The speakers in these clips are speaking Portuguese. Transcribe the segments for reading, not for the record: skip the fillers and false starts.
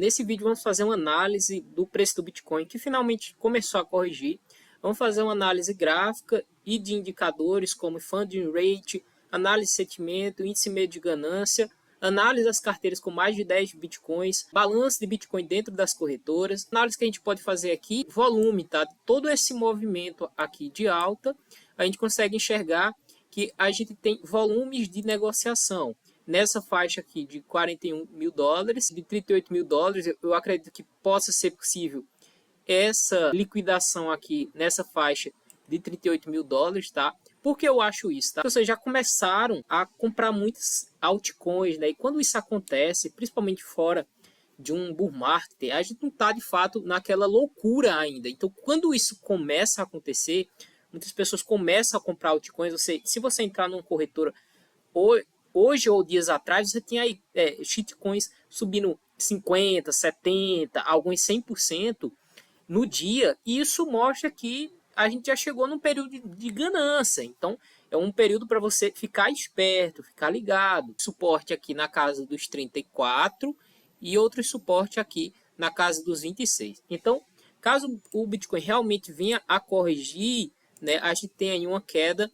Nesse vídeo vamos fazer uma análise do preço do Bitcoin, que finalmente começou a corrigir. Vamos fazer uma análise gráfica e de indicadores como funding rate, análise de sentimento, índice médio de ganância, análise das carteiras com mais de 10 Bitcoins, balanço de Bitcoin dentro das corretoras, análise que a gente pode fazer aqui, volume, tá? Todo esse movimento aqui de alta, a gente consegue enxergar que a gente tem volumes de negociação. Nessa faixa aqui de 41 mil dólares, de 38 mil dólares, eu acredito que possa ser possível essa liquidação aqui nessa faixa de 38 mil dólares, tá? Por que eu acho isso, tá? Vocês já começaram a comprar muitas altcoins, né? E quando isso acontece, principalmente fora de um bull market, a gente não está de fato naquela loucura ainda. Então, quando isso começa a acontecer, muitas pessoas começam a comprar altcoins. Se você entrar numa corretora hoje ou dias atrás, você tinha aí shitcoins subindo 50%, 70%, alguns 100% no dia. E isso mostra que a gente já chegou num período de ganância. Então, é um período para você ficar esperto, ficar ligado. Suporte aqui na casa dos 34 e outro suporte aqui na casa dos 26. Então, caso o Bitcoin realmente venha a corrigir, né, a gente tem aí uma queda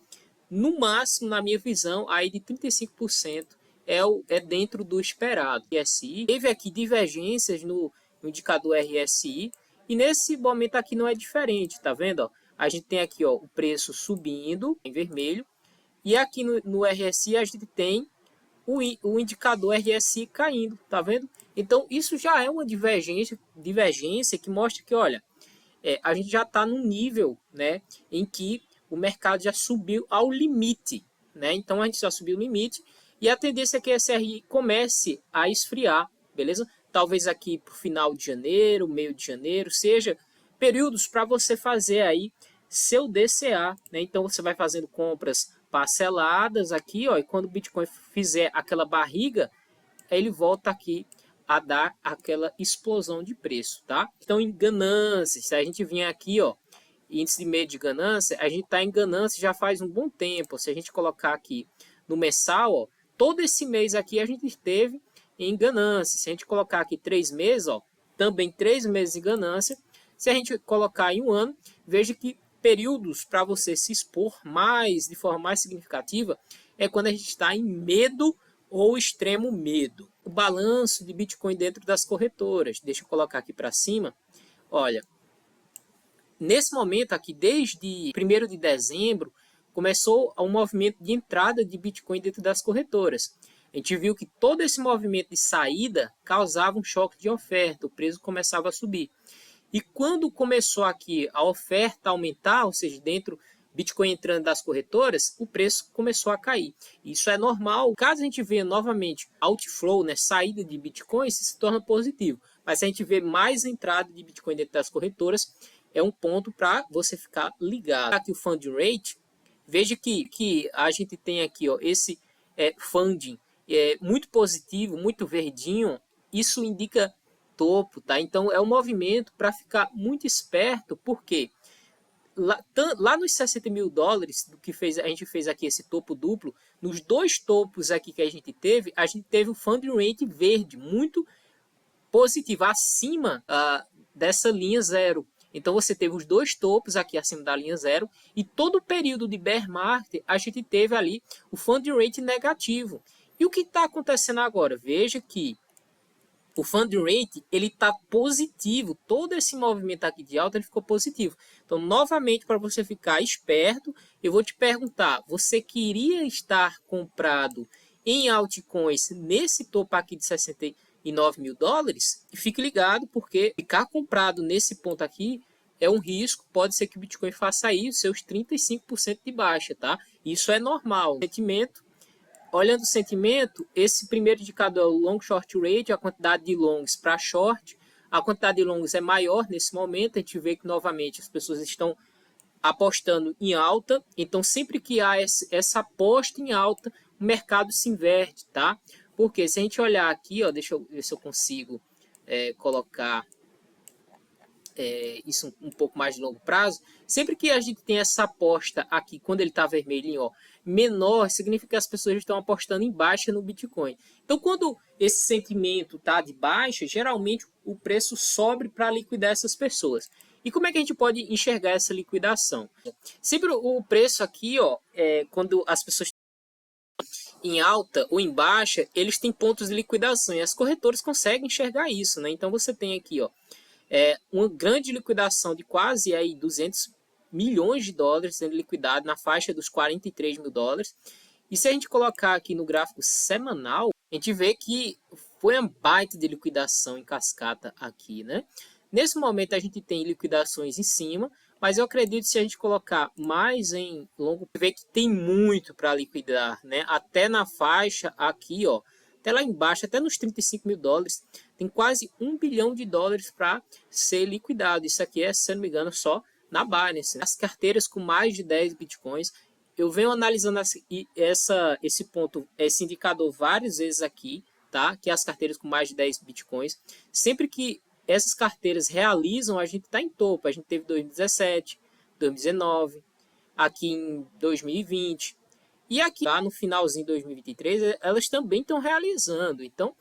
no máximo, na minha visão, aí de 35% é dentro do esperado. RSI teve aqui divergências no indicador RSI e nesse momento aqui não é diferente, tá vendo? Ó? A gente tem aqui ó, o preço subindo em vermelho e aqui no RSI a gente tem o indicador RSI caindo, tá vendo? Então isso já é uma divergência que mostra que, olha, a gente já está num nível, né, em que o mercado já subiu ao limite, né? Então a gente já subiu o limite e a tendência é que esse RI comece a esfriar, beleza? Talvez aqui para o final de janeiro, meio de janeiro, seja períodos para você fazer aí seu DCA, né? Então você vai fazendo compras parceladas aqui, ó, e quando o Bitcoin fizer aquela barriga, ele volta aqui a dar aquela explosão de preço, tá? Então, em ganância, se a gente vier aqui, ó, índice de média de ganância, a gente está em ganância já faz um bom tempo. Se a gente colocar aqui no mensal, ó, todo esse mês aqui a gente esteve em ganância. Se a gente colocar aqui 3 meses, ó, também 3 meses de ganância. Se a gente colocar em um ano, veja que períodos para você se expor mais, de forma mais significativa, é quando a gente está em medo ou extremo medo. O balanço de Bitcoin dentro das corretoras. Deixa eu colocar aqui para cima. Olha, nesse momento aqui, desde 1º de dezembro, começou um movimento de entrada de Bitcoin dentro das corretoras. A gente viu que todo esse movimento de saída causava um choque de oferta, o preço começava a subir. E quando começou aqui a oferta a aumentar, ou seja, dentro Bitcoin entrando das corretoras, o preço começou a cair. Isso é normal. Caso a gente veja novamente outflow, né, saída de Bitcoin, isso se torna positivo. Mas se a gente vê mais entrada de Bitcoin dentro das corretoras, é um ponto para você ficar ligado. Aqui o funding rate, veja que a gente tem aqui ó, esse funding muito positivo, muito verdinho. Isso indica topo, tá? Então é um movimento para ficar muito esperto, porque lá nos 60 mil dólares, do que a gente fez aqui esse topo duplo, nos dois topos aqui que a gente teve um funding rate verde, muito positivo, acima dessa linha zero. Então você teve os dois topos aqui acima da linha zero e todo o período de bear market a gente teve ali o funding rate negativo. E o que está acontecendo agora? Veja que o funding rate ele está positivo, todo esse movimento aqui de alta ele ficou positivo. Então, novamente, para você ficar esperto, eu vou te perguntar, você queria estar comprado em altcoins nesse topo aqui de 69 mil dólares? E fique ligado, porque ficar comprado nesse ponto aqui é um risco, pode ser que o Bitcoin faça aí os seus 35% de baixa, tá? Isso é normal. Sentimento. Olhando o sentimento, esse primeiro indicador é o long short rate, a quantidade de longs para short. A quantidade de longs é maior nesse momento, a gente vê que novamente as pessoas estão apostando em alta. Então sempre que há essa aposta em alta, o mercado se inverte, tá? Porque se a gente olhar aqui, ó, deixa eu ver se eu consigo colocar isso um pouco mais de longo prazo, sempre que a gente tem essa aposta aqui, quando ele está vermelhinho, ó, menor, significa que as pessoas estão apostando em baixa no Bitcoin. Então, quando esse sentimento está de baixa, geralmente o preço sobe para liquidar essas pessoas. E como é que a gente pode enxergar essa liquidação? Sempre o preço aqui, ó, quando as pessoas em alta ou em baixa, eles têm pontos de liquidação e as corretoras conseguem enxergar isso, né? Então você tem aqui, ó, uma grande liquidação de quase aí 200 milhões de dólares sendo liquidado na faixa dos 43 mil dólares. E se a gente colocar aqui no gráfico semanal, a gente vê que foi um baita de liquidação em cascata aqui, né? Nesse momento a gente tem liquidações em cima, mas eu acredito que se a gente colocar mais em longo, vê que tem muito para liquidar, né? Até na faixa aqui, ó, até lá embaixo, até nos 35 mil dólares, tem quase 1 bilhão de dólares para ser liquidado. Isso aqui é, se não me engano, só na Binance. As carteiras com mais de 10 bitcoins, eu venho analisando esse ponto, esse indicador várias vezes aqui, tá? Que é as carteiras com mais de 10 bitcoins. Sempre que essas carteiras realizam, a gente está em topo. A gente teve 2017, 2019, aqui em 2020. E aqui, lá no finalzinho de 2023, elas também estão realizando. Então,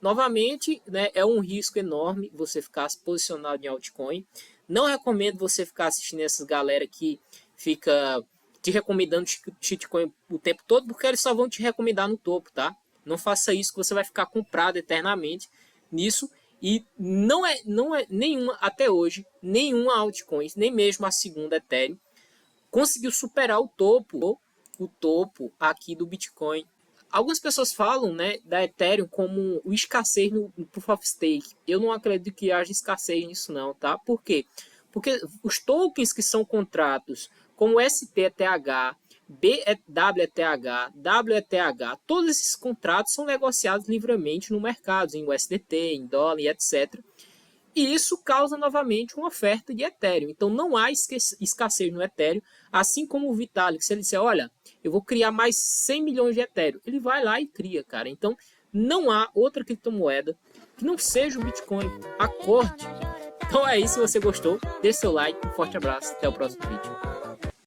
novamente, né, é um risco enorme você ficar posicionado em altcoin. Não recomendo você ficar assistindo essas galera que fica te recomendando shitcoin o tempo todo, porque eles só vão te recomendar no topo, tá? Não faça isso que você vai ficar comprado eternamente nisso. E não é nenhuma, até hoje, nenhuma altcoin, nem mesmo a segunda Ethereum, conseguiu superar o topo aqui do Bitcoin. Algumas pessoas falam, né, da Ethereum como o escassez no Proof of Stake. Eu não acredito que haja escassez nisso não, tá? Por quê? Porque os tokens que são contratos, como STETH, WETH, WETH, todos esses contratos são negociados livremente no mercado, em USDT, em dólar e etc. E isso causa novamente uma oferta de Ethereum. Então não há escassez no Ethereum, assim como o Vitalik. Se ele disser, olha, eu vou criar mais 100 milhões de Ethereum, ele vai lá e cria, cara. Então não há outra criptomoeda que não seja o Bitcoin. Acorde. Então é isso, se você gostou, deixe seu like, um forte abraço, até o próximo vídeo.